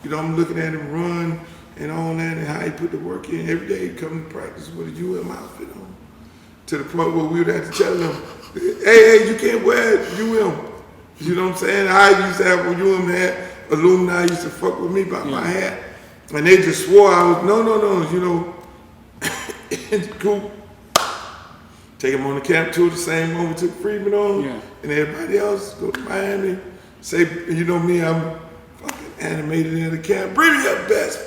You know, I'm looking at him run and all that and how he put the work in. Every day he come to practice with a UM outfit on. To the point where we would have to tell him, hey, you can't wear UM. You know what I'm saying? I used to have a UM hat. Alumni used to fuck with me about my hat. And they just swore I was, no, you know. Cool. Take him on the camp tour, the same one we took Freeman on. Yeah. And everybody else go to Miami. Say, you know me, I'm fucking animated in the camp. Bring me your best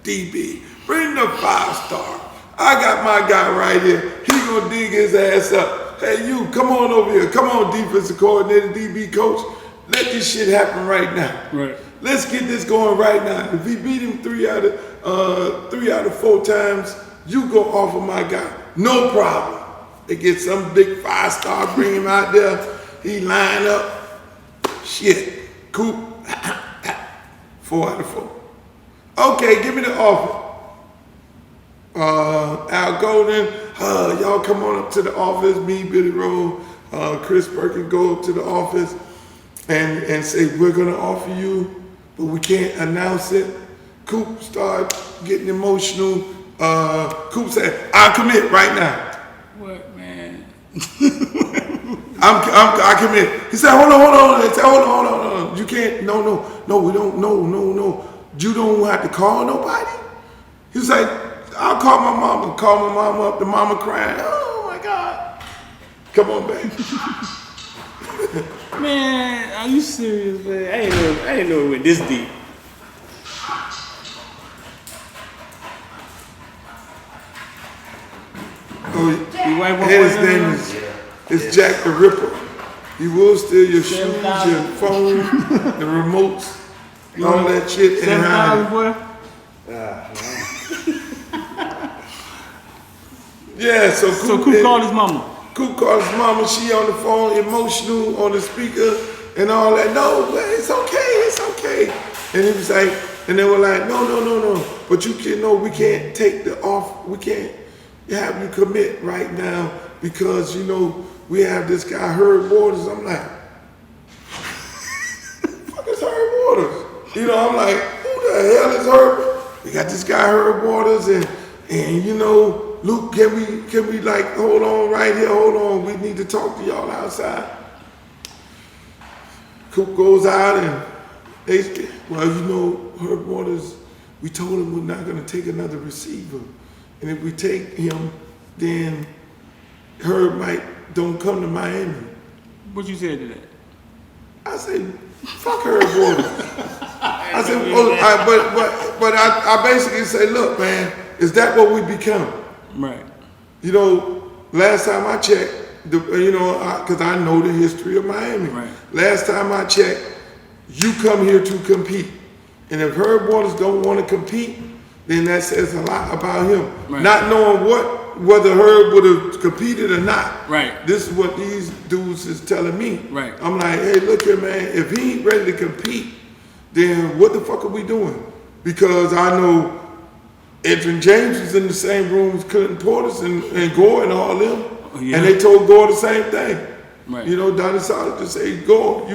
DB. Bring the 5-star. I got my guy right here. He gonna dig his ass up. Hey, you, come on over here. Come on, defensive coordinator, DB coach. Let this shit happen right now. Right. Let's get this going right now. If he beat him 3 out of 4 times, you go off of my guy. No problem. They get some big 5-star, bring him out there. He line up. Shit. Coop. 4 out of 4. Okay, give me the offer. Al Golden, y'all come on up to the office. Me, Billy Rowe, Chris Perkins go up to the office and say, we're gonna offer you, but we can't announce it. Coop start getting emotional. Coop said, I'll commit right now. What, man? I commit. He said, hold on. He said, hold on. You can't, no, we don't, no. You don't have to call nobody. He was like, I'll call my mama up, the mama crying, oh my God. Come on, baby. Man, are you serious, man? I ain't know it went this deep. And his name is Jack the Ripper. He will steal your shoes, your phone, the remotes, all that shit. $7,000, Yeah, so Coop called his mama. Coop called his mama. She on the phone, emotional, on the speaker, and all that. No, it's okay. And he was like, and they were like, no. But you can know we can't take the off. We can't have you commit right now because you know we have this guy Herb Waters. I'm like, fuck is Herb Waters? You know, I'm like, who the hell is Herb? We got this guy Herb Waters, and you know. Luke, can we like, hold on, we need to talk to y'all outside. Coop goes out and they, well, you know, Herb Waters, we told him we're not gonna take another receiver. And if we take him, then Herb don't come to Miami. What you said to that? I said, fuck Herb Waters. I said, well, but I basically say, look, man, is that what we become? Right. You know, last time I checked, because I know the history of Miami. Right. Last time I checked, you come here to compete. And if Herb Waters don't want to compete, then that says a lot about him. Right. Not knowing whether Herb would have competed or not. Right. This is what these dudes is telling me. Right. I'm like, hey, look here, man, if he ain't ready to compete, then what the fuck are we doing? Because I know Edwin James was in the same room with Clinton Portis and Gore and all them. Yeah. And they told Gore the same thing. Right. You know, Donnie Solid just say, Gore,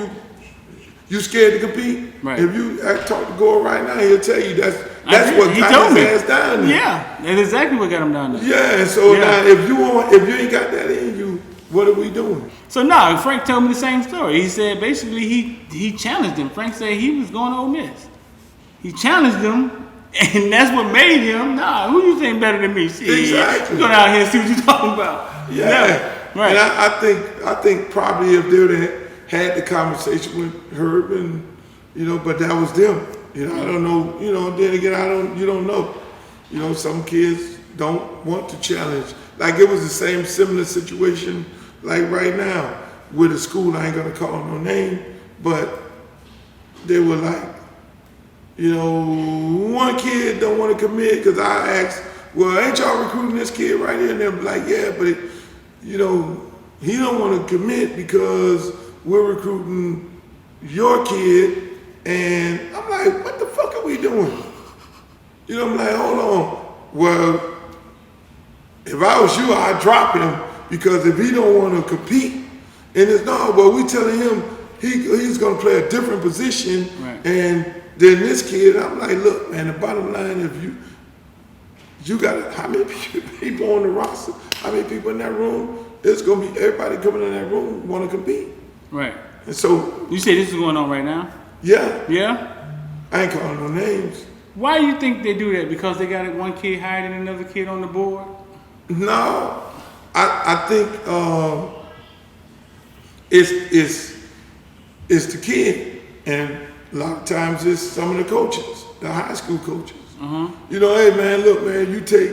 you scared to compete? Right. If you talk to Gore right now, he'll tell you that's what got his ass down there. Yeah, that's exactly what got him down there. Yeah, so now if you ain't got that in you, what are we doing? So now Frank told me the same story. He said basically he challenged him. Frank said he was going to Ole Miss. He challenged him. And that's what made him, who you think better than me? Shit, exactly. Go down here and see what you're talking about. Yeah. Right. And I think probably if they would have had the conversation with Herb and, you know, but that was them. You know, I don't know, you know, then again, you don't know. You know, some kids don't want to challenge. Like it was the same similar situation like right now with a school, I ain't gonna call no name, but they were like, you know, one kid don't want to commit because I asked, well, ain't y'all recruiting this kid right here? And they're like, yeah, but, you know, he don't want to commit because we're recruiting your kid. And I'm like, what the fuck are we doing? You know, I'm like, hold on. Well, if I was you, I'd drop him because if he don't want to compete, and it's no, well, we telling him he's going to play a different position, right. And Then this kid, I'm like, look, man, the bottom line, if you got how many people on the roster, how many people in that room, it's going to be everybody coming in that room want to compete. Right. And so. You say this is going on right now? Yeah. Yeah? I ain't calling no names. Why do you think they do that? Because they got one kid higher than another kid on the board? No. I think it's the kid. And a lot of times it's some of the coaches, the high school coaches. You know, hey man, look man, you take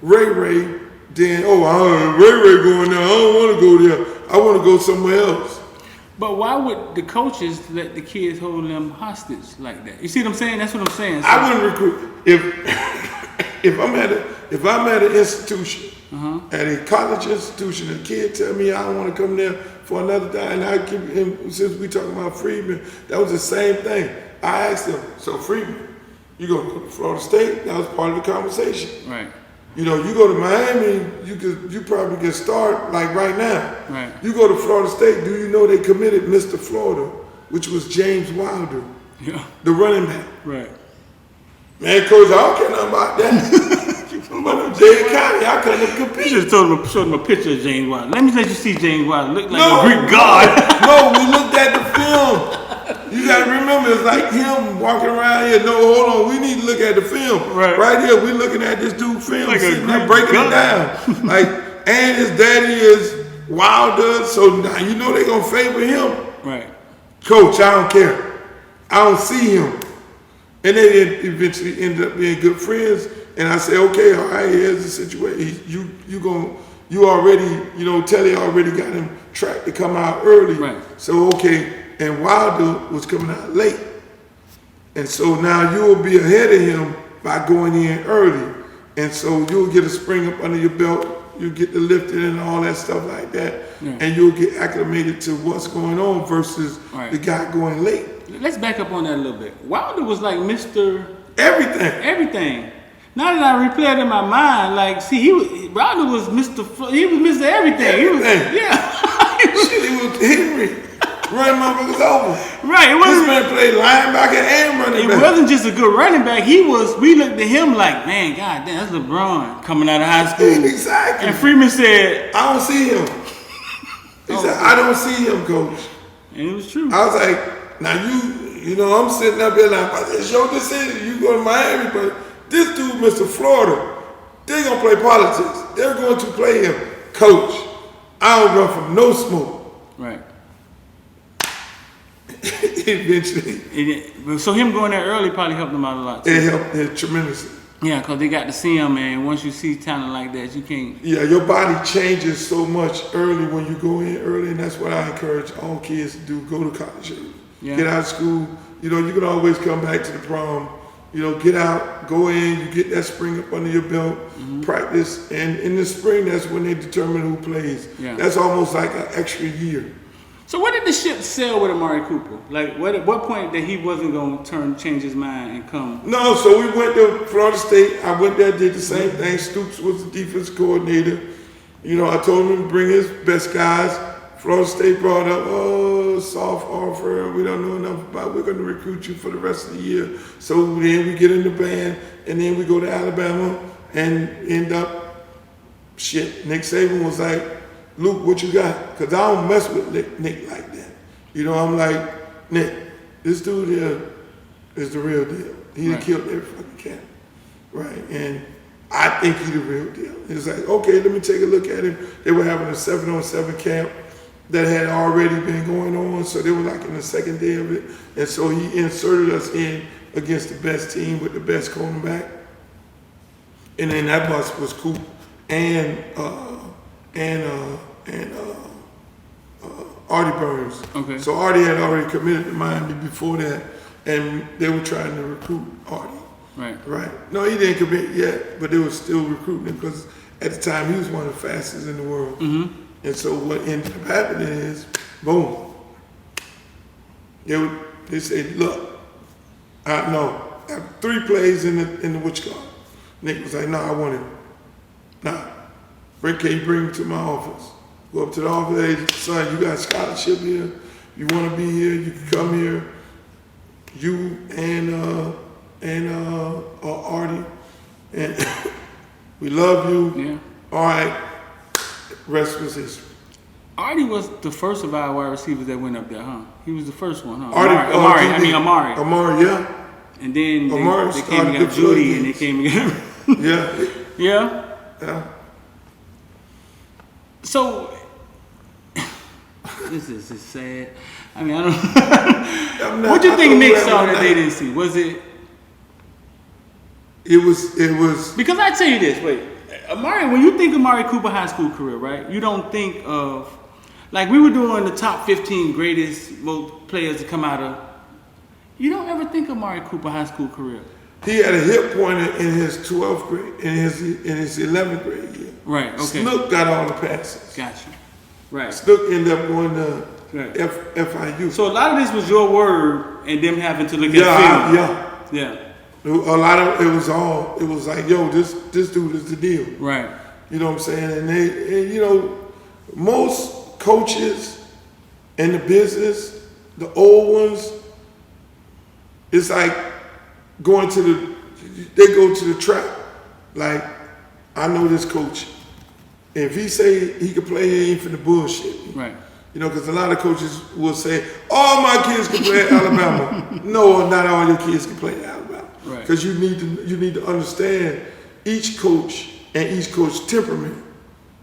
Ray, then Ray going there. I don't want to go there. I want to go somewhere else. But why would the coaches let the kids hold them hostage like that? You see what I'm saying? That's what I'm saying. So, I wouldn't recruit if I'm at an institution, at a college institution, a kid tell me I don't want to come there for another time, and I keep him, since we talking about Freeman, that was the same thing. I asked him, so Freeman, you gonna go to Florida State? That was part of the conversation. Right. You know, you go to Miami, you probably can start like right now. Right. You go to Florida State, do you know they committed Mr. Florida, which was James Wilder, the running back. Right. Man, coach, I don't care nothing about that. But Dade County, I couldn't compete. You just showed him a picture of James Wilder. Let you see James Wilder look like a Greek god. No, we looked at the film. You gotta remember, it's like him walking around here. No, hold on, we need to look at the film. Right here, we looking at this dude film, like sitting there breaking it down. Like, and his daddy is Wilder, so now you know they gonna favor him. Right. Coach, I don't care. I don't see him. And they eventually ended up being good friends. And I say, okay, all right, here's the situation. You already, you know, Telly already got him tracked to come out early. Right. So, okay, and Wilder was coming out late. And so now you will be ahead of him by going in early. And so you'll get a spring up under your belt. You'll get the lifting and all that stuff like that. Yeah. And you'll get acclimated to what's going on versus the guy going late. Let's back up on that a little bit. Wilder was like Mr. Everything. Now that I replay it in my mind, like, see, Wilder was Mr. He was Mr. Everything. He was Henry. Running motherfuckers over. Right. This man played linebacker and running back. It wasn't just a good running back. We looked at him like, man, God damn, that's LeBron coming out of high school. Exactly. And Freeman said, I don't see him. He said, I don't see him, coach. And it was true. I was like, now you know, I'm sitting up here like, it's your decision. You go to Miami, but this dude, Mr. Florida, they're going to play politics. They're going to play him. Coach, I don't run from no smoke. Right. Eventually. So him going there early probably helped them out a lot, too. It helped tremendously. Yeah, because they got to see him, and once you see talent like that, you can't. Yeah, your body changes so much early when you go in early, and that's what I encourage all kids to do. Go to college early. Yeah. Get out of school. You know, you can always come back to the prom. You know, get out, go in, you get that spring up under your belt, practice, and in the spring, that's when they determine who plays. Yeah. That's almost like an extra year. So what did the ship sail with Amari Cooper? Like, what point that he wasn't going to change his mind and come? No, so we went to Florida State. I went there, did the same thing. Stoops was the defense coordinator. You know, I told him to bring his best guys. Florida State brought up, soft offer, we don't know enough about, we're going to recruit you for the rest of the year. So then we get in the band, and then we go to Alabama and end up, Nick Saban was like, Luke, what you got? Because I don't mess with Nick like that. You know, I'm like, Nick, this dude here is the real deal. He done killed every fucking camp, right? And I think he's the real deal. It's like, okay, let me take a look at him. They were having a 7-on-7 camp that had already been going on, so they were like in the second day of it. And so he inserted us in against the best team with the best cornerback. And then that bus was Coop and Artie Burns. Okay. So Artie had already committed to Miami before that, and they were trying to recruit Artie. Right. No, he didn't commit yet, but they were still recruiting him because at the time he was one of the fastest in the world. And so what ended up happening is, boom. They said, look, no, after 3 plays in the what you call it, Nick was like, no, I want him. Nah, Rick, can you bring him to my office? Go up to the office, hey, son, you got a scholarship here. You want to be here, you can come here. you and Artie, and we love you. Yeah. All right, rest was history. Artie was the first of our wide receivers that went up there, huh? He was the first one, huh? Artie, Amari. Amari, yeah. And then they came started and got the Judy, and they floodgates. came and got Yeah. yeah. Yeah. So this is just sad. I mean, I don't. What do you think Nick saw that they didn't see? Was it? It was. Because I tell you this. Wait, Amari. When you think Amari Cooper high school career, right? You don't think of like we were doing the top 15 greatest most players to come out of. You don't ever think of Amari Cooper high school career. He had a hip pointer in his 12th grade, in his 11th grade year. Right. Okay. Snook got all the passes. Gotcha. Right. Snook ended up going to Right. FIU. So a lot of this was your word, and them having to look at film. Yeah. A lot of it was like, yo, this dude is the deal. Right. You know what I'm saying? And you know, most coaches in the business, the old ones, it's like they go to the trap. Like, I know this coach. If he say he can play, he ain't finna bullshit me. Right. You know, because a lot of coaches will say, all my kids can play at Alabama. No, not all your kids can play at Alabama. Right. Because you need to understand each coach and each coach's temperament.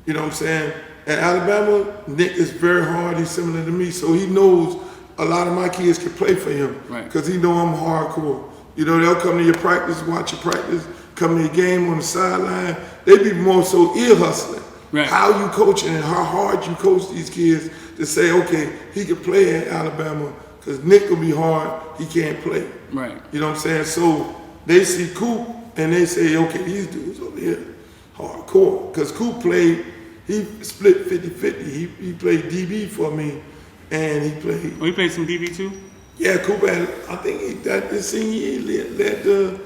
You know what I'm saying? At Alabama, Nick is very hard. He's similar to me. So he knows a lot of my kids can play for him. Right. Because he know I'm hardcore. You know, they'll come to your practice, watch your practice, come to your game on the sideline. They be more so ear hustling. Right. How you coaching and how hard you coach these kids to say, okay, he can play at Alabama because Nick will be hard, he can't play. Right. You know what I'm saying? So they see Coop and they say, okay, these dudes over here, hardcore. Because Coop played, he split 50-50. He played DB for me and he played. Oh, he played some DB too? Yeah, Coop had, I think that this senior year led the